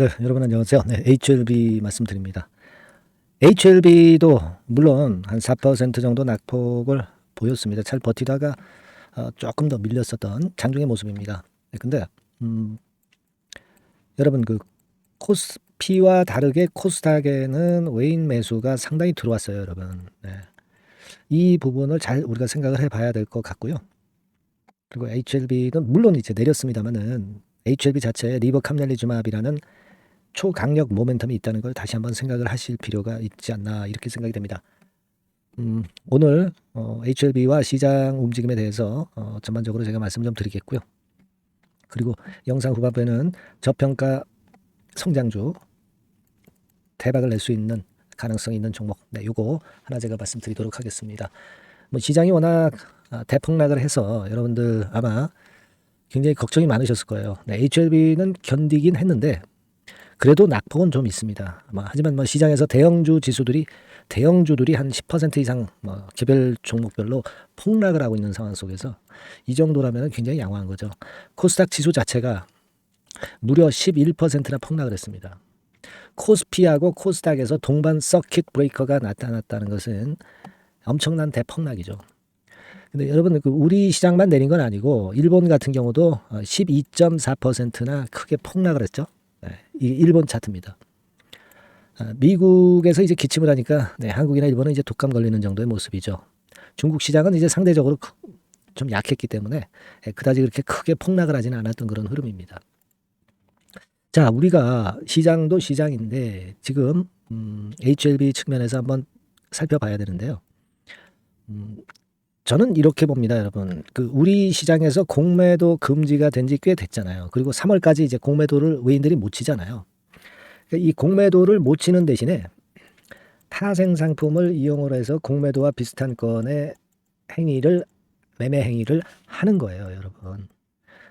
네, 여러분 안녕하세요. 네, HLB 말씀드립니다. HLB도 물론 한 4% 정도 낙폭을 보였습니다. 잘 버티다가 조금 더 밀렸었던 장중의 모습입니다. 네, 근데 여러분 그 코스피와 다르게 코스닥에는 외인 매수가 상당히 들어왔어요, 여러분. 네. 이 부분을 잘 우리가 생각을 해봐야 될 것 같고요. 그리고 HLB는 물론 이제 내렸습니다만은 HLB 자체에 리버캄넬리주마비라는 초강력 모멘텀이 있다는 걸 다시 한번 생각을 하실 필요가 있지 않나 이렇게 생각이 됩니다. 오늘 HLB와 시장 움직임에 대해서 전반적으로 제가 말씀 좀 드리겠고요. 그리고 영상 후반부에는 저평가 성장주 대박을 낼 수 있는 가능성이 있는 종목, 네, 요거 하나 제가 말씀드리도록 하겠습니다. 뭐 시장이 워낙 대폭락을 해서 여러분들 아마 굉장히 걱정이 많으셨을 거예요. 네, HLB는 견디긴 했는데 그래도 낙폭은 좀 있습니다. 하지만 시장에서 대형주들이 한 10% 이상 개별 종목별로 폭락을 하고 있는 상황 속에서 이 정도라면 굉장히 양호한 거죠. 코스닥 지수 자체가 무려 11%나 폭락을 했습니다. 코스피하고 코스닥에서 동반 서킷 브레이커가 나타났다는 것은 엄청난 대폭락이죠. 근데 여러분 우리 시장만 내린 건 아니고 일본 같은 경우도 12.4%나 크게 폭락을 했죠. 네, 이 일본 차트입니다. 미국에서 이제 기침을 하니까 한국이나 일본은 이제 독감 걸리는 정도의 모습이죠. 중국 시장은 이제 상대적으로 좀 약했기 때문에 그다지 그렇게 크게 폭락을 하지는 않았던 그런 흐름입니다. 자, 우리가 시장도 시장인데 지금 HLB 측면에서 한번 살펴봐야 되는데요. 저는 이렇게 봅니다, 여러분. 우리 시장에서 공매도 금지가 된 지 꽤 됐잖아요. 그리고 3월까지 이제 공매도를 외인들이 못 치잖아요. 이 공매도를 못 치는 대신에 파생 상품을 이용을 해서 공매도와 비슷한 건의 매매 행위를 하는 거예요, 여러분.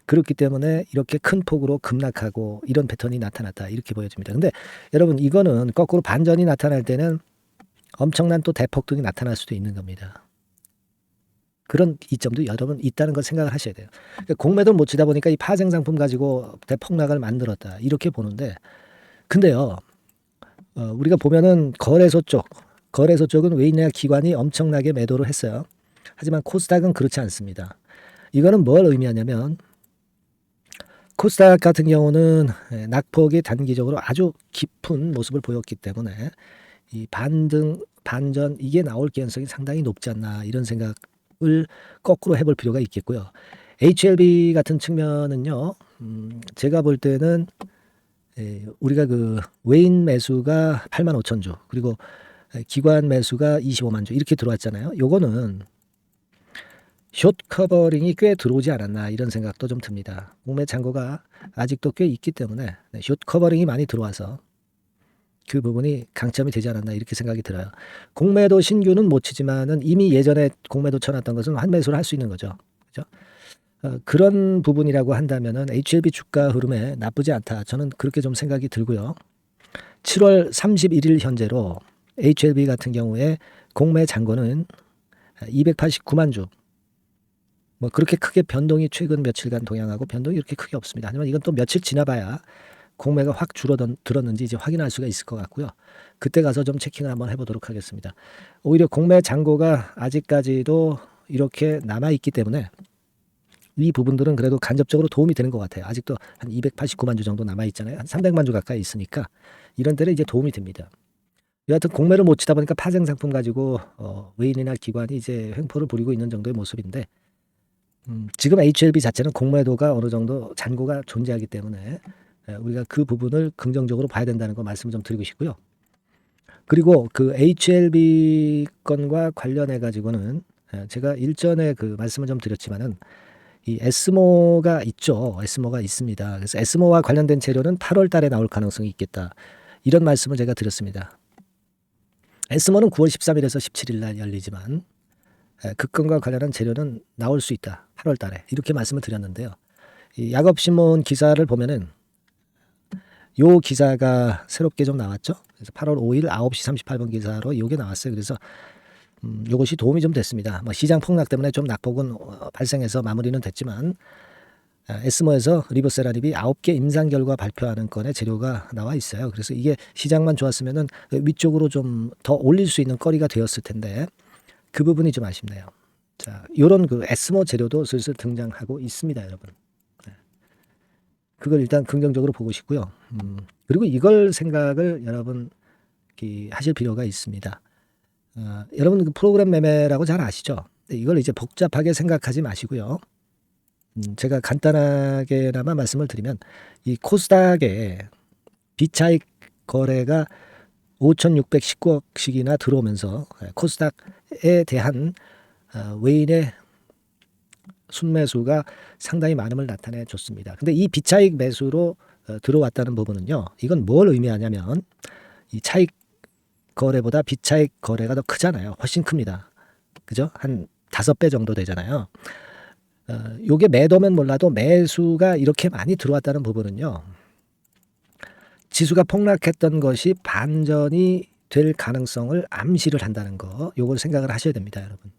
그렇기 때문에 이렇게 큰 폭으로 급락하고 이런 패턴이 나타났다, 이렇게 보여집니다. 근데 여러분 이거는 거꾸로 반전이 나타날 때는 엄청난 또 대폭등이 나타날 수도 있는 겁니다. 그런 이점도 여러분 있다는 걸 생각을 하셔야 돼요. 그러니까 공매도를 못 치다 보니까 이 파생 상품 가지고 대폭락을 만들었다, 이렇게 보는데, 근데요, 우리가 보면은 거래소 쪽은 외인이나 기관이 엄청나게 매도를 했어요. 하지만 코스닥은 그렇지 않습니다. 이거는 뭘 의미하냐면 코스닥 같은 경우는 낙폭이 단기적으로 아주 깊은 모습을 보였기 때문에 이 반전 이게 나올 가능성이 상당히 높지 않나, 이런 생각을 거꾸로 해볼 필요가 있겠고요. HLB 같은 측면은요, 제가 볼 때는 우리가 외인 매수가 85,000주 그리고 기관 매수가 25만 주 이렇게 들어왔잖아요. 요거는 숏 커버링이 꽤 들어오지 않았나, 이런 생각도 좀 듭니다. 공매 잔고가 아직도 꽤 있기 때문에 숏 커버링이 많이 들어와서 그 부분이 강점이 되지 않았나, 이렇게 생각이 들어요. 공매도 신규는 못 치지만은 이미 예전에 공매도 쳐놨던 것은 환매수를 할 수 있는 거죠. 그죠? 그런 부분이라고 한다면은 HLB 주가 흐름에 나쁘지 않다, 저는 그렇게 좀 생각이 들고요. 7월 31일 현재로 HLB 같은 경우에 공매 잔고는 289만 주. 그렇게 크게 변동이 최근 며칠간 동향하고 변동이 이렇게 크게 없습니다. 하지만 이건 또 며칠 지나봐야 공매가 확 줄어들었는지 이제 확인할 수가 있을 것 같고요. 그때 가서 좀 체킹을 한번 해보도록 하겠습니다. 오히려 공매 잔고가 아직까지도 이렇게 남아있기 때문에 이 부분들은 그래도 간접적으로 도움이 되는 것 같아요. 아직도 한 289만 주 정도 남아있잖아요. 한 300만 주 가까이 있으니까 이런 데는 이제 도움이 됩니다. 여하튼 공매를 못 치다 보니까 파생 상품 가지고 외인이나 기관이 이제 횡포를 부리고 있는 정도의 모습인데, 지금 HLB 자체는 공매도가 어느 정도 잔고가 존재하기 때문에 우리가 그 부분을 긍정적으로 봐야 된다는 거 말씀을 좀 드리고 싶고요. 그리고 그 HLB 건과 관련해 가지고는 제가 일전에 말씀을 좀 드렸지만은 이 에스모가 있죠. 에스모가 있습니다. 그래서 에스모와 관련된 재료는 8월 달에 나올 가능성이 있겠다, 이런 말씀을 제가 드렸습니다. 에스모는 9월 13일에서 17일 날 열리지만 그 건과 관련한 재료는 나올 수 있다, 8월 달에, 이렇게 말씀을 드렸는데요. 이 야곱신문 기사를 보면은 요 기사가 새롭게 좀 나왔죠. 그래서 8월 5일 9시 38분 기사로 요게 나왔어요. 그래서 요것이 도움이 좀 됐습니다. 시장 폭락 때문에 좀 낙폭은 발생해서 마무리는 됐지만 에스모에서 리보세라립이 9개 임상 결과 발표하는 건의 재료가 나와 있어요. 그래서 이게 시장만 좋았으면은 위쪽으로 좀 더 올릴 수 있는 거리가 되었을 텐데 그 부분이 좀 아쉽네요. 자, 요런 그 에스모 재료도 슬슬 등장하고 있습니다, 여러분. 그걸 일단 긍정적으로 보고 싶고요. 그리고 이걸 생각을 여러분 하실 필요가 있습니다. 여러분 그 프로그램 매매라고 잘 아시죠? 이걸 이제 복잡하게 생각하지 마시고요. 제가 간단하게나마 말씀을 드리면 이 코스닥의 비차익 거래가 5,619억씩이나 들어오면서 코스닥에 대한 외인의 순매수가 상당히 많음을 나타내 줬습니다. 근데 이 비차익 매수로 들어왔다는 부분은요. 이건 뭘 의미하냐면 이 차익 거래보다 비차익 거래가 더 크잖아요. 훨씬 큽니다. 그죠? 한 5배 정도 되잖아요. 요게 매도면 몰라도 매수가 이렇게 많이 들어왔다는 부분은요. 지수가 폭락했던 것이 반전이 될 가능성을 암시를 한다는 거. 요걸 생각을 하셔야 됩니다, 여러분.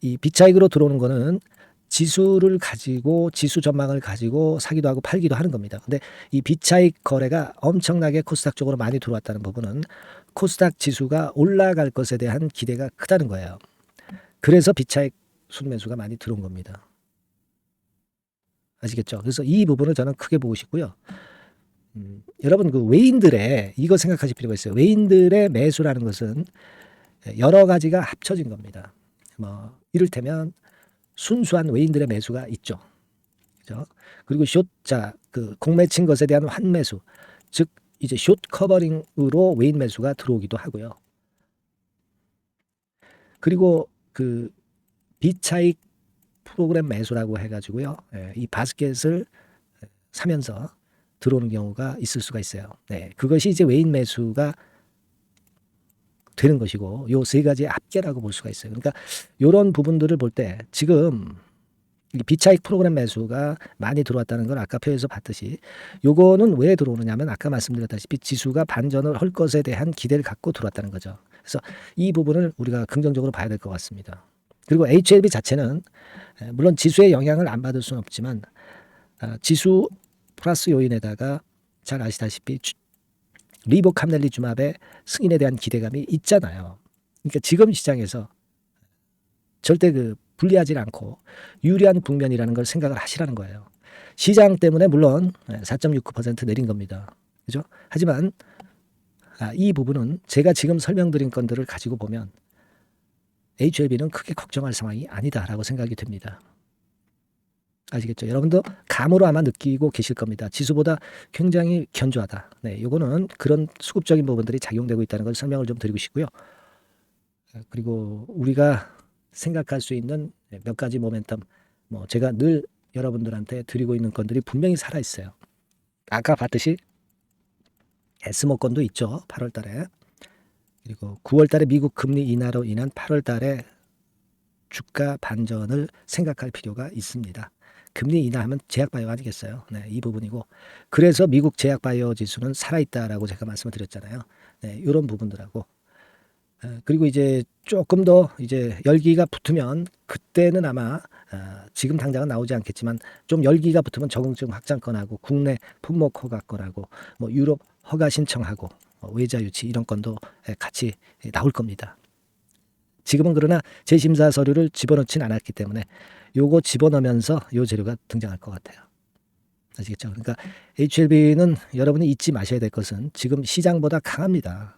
이 비차익으로 들어오는 거는 지수를 가지고 지수 전망을 가지고 사기도 하고 팔기도 하는 겁니다. 근데 이 비차익 거래가 엄청나게 코스닥 쪽으로 많이 들어왔다는 부분은 코스닥 지수가 올라갈 것에 대한 기대가 크다는 거예요. 그래서 비차익 순매수가 많이 들어온 겁니다. 아시겠죠? 그래서 이 부분을 저는 크게 보고 싶고요. 여러분 그 외인들의 이거 생각하실 필요가 있어요. 외인들의 매수라는 것은 여러 가지가 합쳐진 겁니다. 뭐 이를테면 순수한 외인들의 매수가 있죠. 그죠? 그리고 그 공매친 것에 대한 환매수, 즉 이제 숏 커버링으로 외인 매수가 들어오기도 하고요. 그리고 그 비차익 프로그램 매수라고 해가지고요. 이 바스켓을 사면서 들어오는 경우가 있을 수가 있어요. 네, 그것이 이제 외인 매수가 되는 것이고 요 세 가지의 합계라고 볼 수가 있어요. 그러니까 이런 부분들을 볼 때 지금 비차익 프로그램 매수가 많이 들어왔다는 걸 아까 표에서 봤듯이 요거는 왜 들어오느냐면 아까 말씀드렸다시피 지수가 반전을 할 것에 대한 기대를 갖고 들어왔다는 거죠. 그래서 이 부분을 우리가 긍정적으로 봐야 될 것 같습니다. 그리고 HLB 자체는 물론 지수의 영향을 안 받을 수는 없지만 지수 플러스 요인에다가 잘 아시다시피 리보캄넬리주맙의 승인에 대한 기대감이 있잖아요. 그러니까 지금 시장에서 절대 불리하지 않고 유리한 국면이라는 걸 생각을 하시라는 거예요. 시장 때문에 물론 4.69% 내린 겁니다. 그죠? 하지만 이 부분은 제가 지금 설명드린 건들을 가지고 보면 HLB는 크게 걱정할 상황이 아니다라고 생각이 됩니다. 아시겠죠? 여러분도 감으로 아마 느끼고 계실 겁니다. 지수보다 굉장히 견조하다. 네, 이거는 그런 수급적인 부분들이 작용되고 있다는 걸 설명을 좀 드리고 싶고요. 그리고 우리가 생각할 수 있는 몇 가지 모멘텀, 뭐 제가 늘 여러분들한테 드리고 있는 건들이 분명히 살아 있어요. 아까 봤듯이 에스모 건도 있죠. 8월 달에. 그리고 9월 달에 미국 금리 인하로 인한 8월 달에 주가 반전을 생각할 필요가 있습니다. 금리 인하하면 제약바이오 아니겠어요? 네, 이 부분이고 그래서 미국 제약바이오 지수는 살아있다라고 제가 말씀을 드렸잖아요. 네, 이런 부분들하고 그리고 이제 조금 더 이제 열기가 붙으면 그때는 아마 지금 당장은 나오지 않겠지만 좀 열기가 붙으면 적응증 확장권하고 국내 품목 허가권하고 뭐 유럽 허가 신청하고 외자 유치 이런 건도 같이 나올 겁니다. 지금은 그러나 재심사 서류를 집어넣진 않았기 때문에 요거 집어넣으면서 요 재료가 등장할 것 같아요. 아시겠죠? 그러니까 HLB는 여러분이 잊지 마셔야 될 것은 지금 시장보다 강합니다.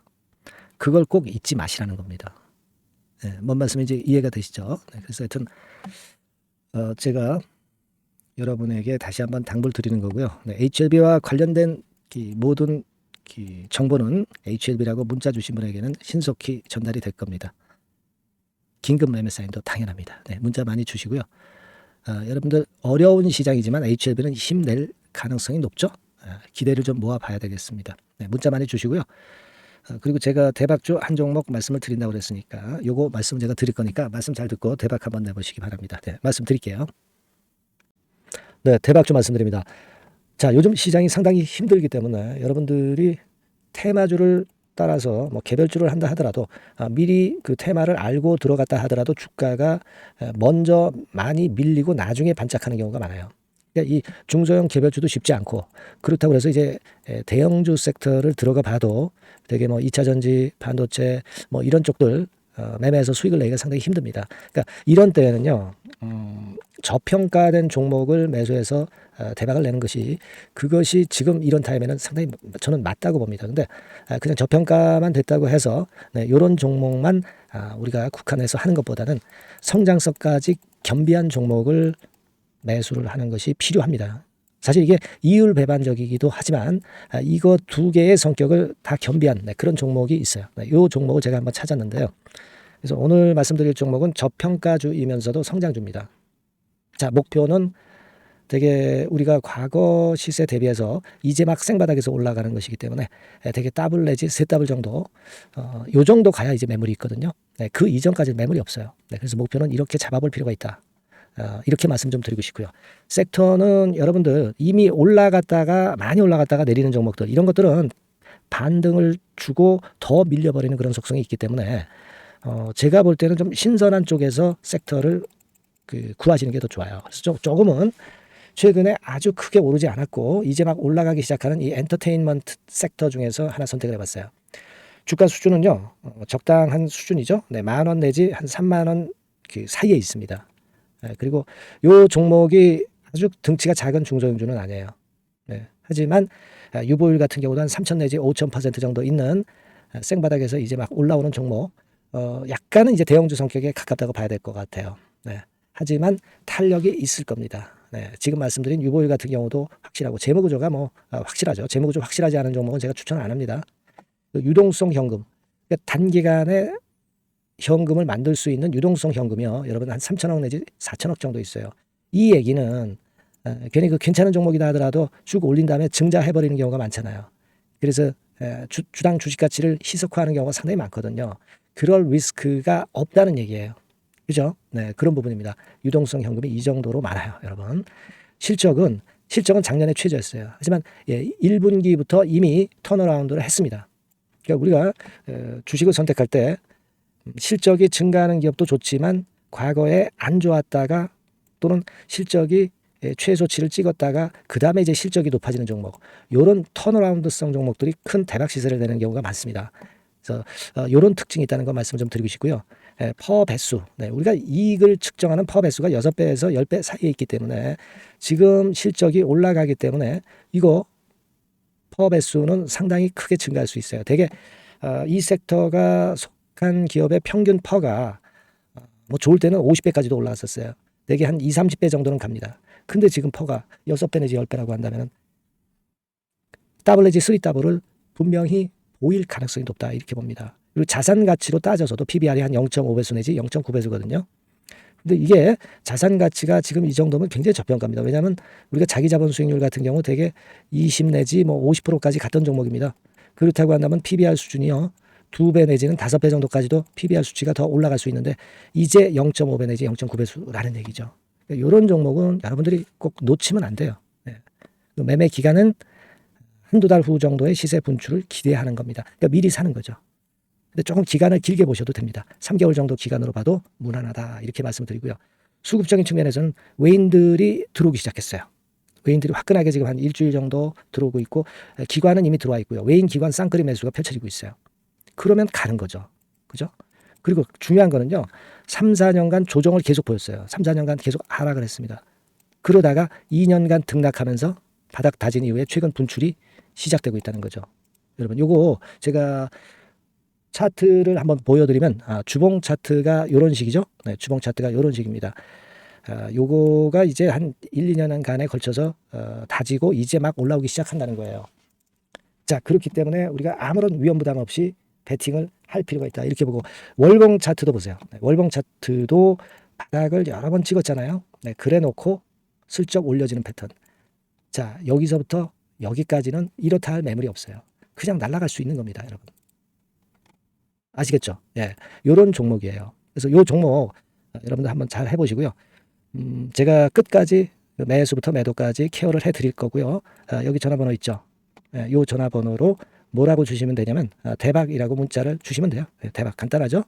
그걸 꼭 잊지 마시라는 겁니다. 네, 뭔 말씀인지 이해가 되시죠? 네, 그래서 하여튼 제가 여러분에게 다시 한번 당부를 드리는 거고요. 네, HLB와 관련된 모든 정보는 HLB라고 문자 주신 분에게는 신속히 전달이 될 겁니다. 긴급 매매 사인도 당연합니다. 네, 문자 많이 주시고요. 여러분들 어려운 시장이지만 HLB는 힘낼 가능성이 높죠. 기대를 좀 모아봐야 되겠습니다. 네, 문자 많이 주시고요. 그리고 제가 대박주 한 종목 말씀을 드린다고 그랬으니까 요거 말씀 제가 드릴 거니까 말씀 잘 듣고 대박 한번 내보시기 바랍니다. 네, 말씀 드릴게요. 네, 대박주 말씀드립니다. 자, 요즘 시장이 상당히 힘들기 때문에 여러분들이 테마주를 따라서 뭐 개별주를 한다 하더라도 미리 그 테마를 알고 들어갔다 하더라도 주가가 먼저 많이 밀리고 나중에 반짝하는 경우가 많아요. 그러니까 이 중소형 개별주도 쉽지 않고, 그렇다고 해서 이제 대형주 섹터를 들어가 봐도 되게 뭐 2차 전지, 반도체 뭐 이런 쪽들 매매해서 수익을 내기가 상당히 힘듭니다. 그러니까 이런 때에는요, 저평가된 종목을 매수해서 대박을 내는 것이, 그것이 지금 이런 타임에는 상당히 저는 맞다고 봅니다. 근데 그냥 저평가만 됐다고 해서 이런 종목만 우리가 국한해서 하는 것보다는 성장성까지 겸비한 종목을 매수를 하는 것이 필요합니다. 사실 이게 이율배반적이기도 하지만 이거 두 개의 성격을 다 겸비한 그런 종목이 있어요. 이 종목을 제가 한번 찾았는데요. 그래서 오늘 말씀드릴 종목은 저평가주이면서도 성장주입니다. 자, 목표는 되게 우리가 과거 시세 대비해서 이제 막 생바닥에서 올라가는 것이기 때문에 되게 더블 내지 세 더블 정도, 요 정도 가야 이제 매물이 있거든요. 그 이전까지는 매물이 없어요. 그래서 목표는 이렇게 잡아볼 필요가 있다. 이렇게 말씀 좀 드리고 싶고요. 섹터는 여러분들 이미 올라갔다가 많이 올라갔다가 내리는 종목들, 이런 것들은 반등을 주고 더 밀려버리는 그런 속성이 있기 때문에 제가 볼 때는 좀 신선한 쪽에서 섹터를 구하시는 게 더 좋아요. 그래서 조금은 최근에 아주 크게 오르지 않았고 이제 막 올라가기 시작하는 이 엔터테인먼트 sek터 중에서 하나 선택을 해봤어요. 주가 수준은요, 적당한 수준이죠. 네, 10,000원 내지 한 30,000원 그 사이에 있습니다. 그리고 요 종목이 아주 등치가 작은 중소형주는 아니에요. 하지만 유보율 같은 경우도 한 3,000 내지 5,000% 정도 있는 생바닥에서 이제 막 올라오는 종목, 약간은 이제 대형주 성격에 가깝다고 봐야 될 것 같아요. 하지만 탄력이 있을 겁니다. 지금 말씀드린 유보율 같은 경우도 확실하고 재무구조가 뭐 확실하죠. 재무구조 확실하지 않은 종목은 제가 추천 안 합니다. 유동성 현금, 그러니까 단기간에 현금을 만들 수 있는 유동성 현금이요, 여러분 한 3,000억 내지 4,000억 정도 있어요. 이 얘기는 괜히 그 괜찮은 종목이다 하더라도 쭉 올린 다음에 증자해버리는 경우가 많잖아요. 그래서 주당 주식 가치를 희석화하는 경우가 상당히 많거든요. 그럴 리스크가 없다는 얘기예요. 그죠? 그런 부분입니다. 유동성 현금이 이 정도로 많아요, 여러분. 실적은 작년에 최저였어요. 하지만 1분기부터 이미 턴어라운드를 했습니다. 그러니까 우리가 주식을 선택할 때 실적이 증가하는 기업도 좋지만 과거에 안 좋았다가 또는 실적이 최소치를 찍었다가 그 다음에 이제 실적이 높아지는 종목, 이런 턴어라운드성 종목들이 큰 대박 시세를 내는 경우가 많습니다. 그래서 이런 특징이 있다는 거 말씀 좀 드리고 싶고요. 퍼 배수, 우리가 이익을 측정하는 퍼 배수가 6배에서 10배 사이에 있기 때문에 지금 실적이 올라가기 때문에 이거 퍼 배수는 상당히 크게 증가할 수 있어요. 되게 이 섹터가 속한 기업의 평균 퍼가 뭐 좋을 때는 50배까지도 올라왔었어요. 되게 한 20, 30배 정도는 갑니다. 근데 지금 퍼가 6배 내지 10배라고 한다면 더블 내지 3더블을 분명히 보일 가능성이 높다, 이렇게 봅니다. 그리고 자산 가치로 따져서도 PBR이 한 0.5배수 내지 0.9배수거든요. 근데 이게 자산 가치가 지금 이 정도면 굉장히 저평가입니다. 왜냐하면 우리가 자기 자본 수익률 같은 경우 되게 20 내지 뭐 50%까지 갔던 종목입니다. 그렇다고 한다면 PBR 수준이요, 2배 내지는 5배 정도까지도 PBR 수치가 더 올라갈 수 있는데 이제 0.5배 내지 0.9배수라는 얘기죠. 이런 종목은 여러분들이 꼭 놓치면 안 돼요. 매매 기간은 한두 달 후 정도의 시세 분출을 기대하는 겁니다. 그러니까 미리 사는 거죠. 근데 조금 기간을 길게 보셔도 됩니다. 3개월 정도 기간으로 봐도 무난하다, 이렇게 말씀드리고요. 수급적인 측면에서는 외인들이 들어오기 시작했어요. 외인들이 화끈하게 지금 한 일주일 정도 들어오고 있고, 기관은 이미 들어와 있고요. 외인 기관 쌍끌이 매수가 펼쳐지고 있어요. 그러면 가는 거죠. 그죠? 그리고 중요한 거는요, 3, 4년간 조정을 계속 보였어요. 3, 4년간 계속 하락을 했습니다. 그러다가 2년간 등락하면서 바닥 다진 이후에 최근 분출이 시작되고 있다는 거죠. 여러분, 요거 제가 차트를 한번 보여드리면, 주봉 차트가 이런 식이죠. 주봉 차트가 이런 식입니다. 요거가 이제 한 1, 2년간에 걸쳐서 다지고 이제 막 올라오기 시작한다는 거예요. 자, 그렇기 때문에 우리가 아무런 위험 부담 없이 베팅을 할 필요가 있다, 이렇게 보고, 월봉 차트도 보세요. 월봉 차트도 바닥을 여러 번 찍었잖아요. 그래 놓고 슬쩍 올려지는 패턴. 자, 여기서부터 여기까지는 이렇다 할 매물이 없어요. 그냥 날아갈 수 있는 겁니다, 여러분. 아시겠죠? 요런 종목이에요. 그래서 요 종목 여러분들 한번 잘 해보시고요. 제가 끝까지 매수부터 매도까지 케어를 해드릴 거고요. 여기 전화번호 있죠? 요 전화번호로 뭐라고 주시면 되냐면 대박이라고 문자를 주시면 돼요. 대박, 간단하죠?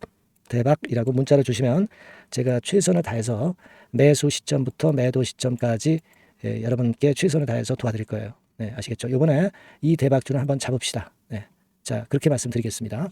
대박이라고 문자를 주시면 제가 최선을 다해서 매수 시점부터 매도 시점까지 여러분께 최선을 다해서 도와드릴 거예요. 네, 아시겠죠? 이번에 이 대박주는 한번 잡읍시다. 네, 자 그렇게 말씀드리겠습니다.